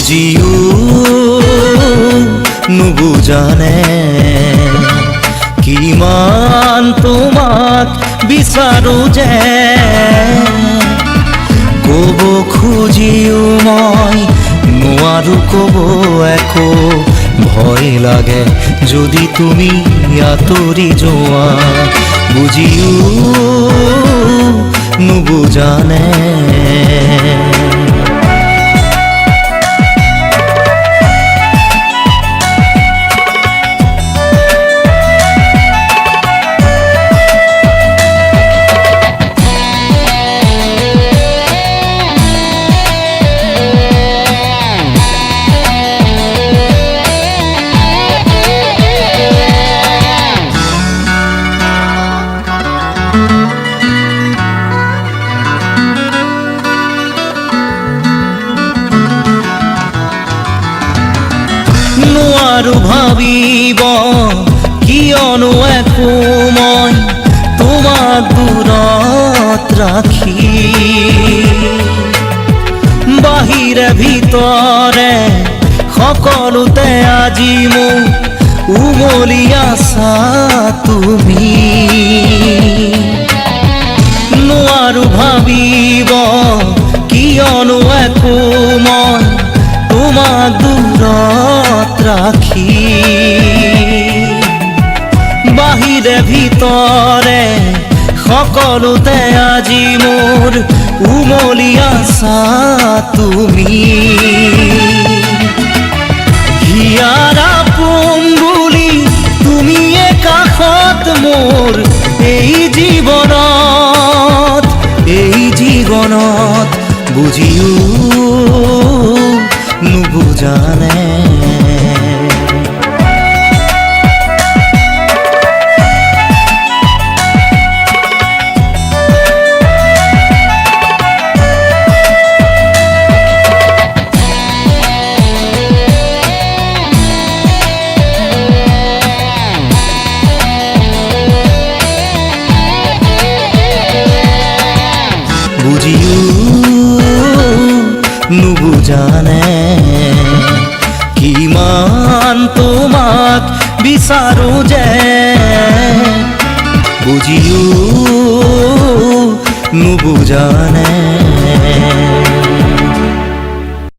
বুজিও নুবুজানে কিমান তোমাক বিচাৰো যে ক'ব খুজিও মই নোৱাৰো ক'ব একো ভয় লাগে যদি তুমি আঁতৰি যোৱা বুজিও নুবুজানে নোৱাৰো ভাবিব কিয়নো একো মই তোমাক দূৰত ৰাখি বাহিৰে ভিতৰে সকলোতে আজি মোক উমলি আছা তুমি নোৱাৰো ভাবিব কিয়নো একো মই তোমাক দূৰত ৰাখি বাহিৰে ভিতৰে সকলোতে আজি মোৰ উমলি আছা তুমি হিয়াৰ আপোন বুলি তুমিয়ে কাষত মোৰ এই জীৱনত বুজিও নুবুজানে বুজিও নুবুজানে কিমান তোমাক বিচাৰো যে বুজিও নুবুজানে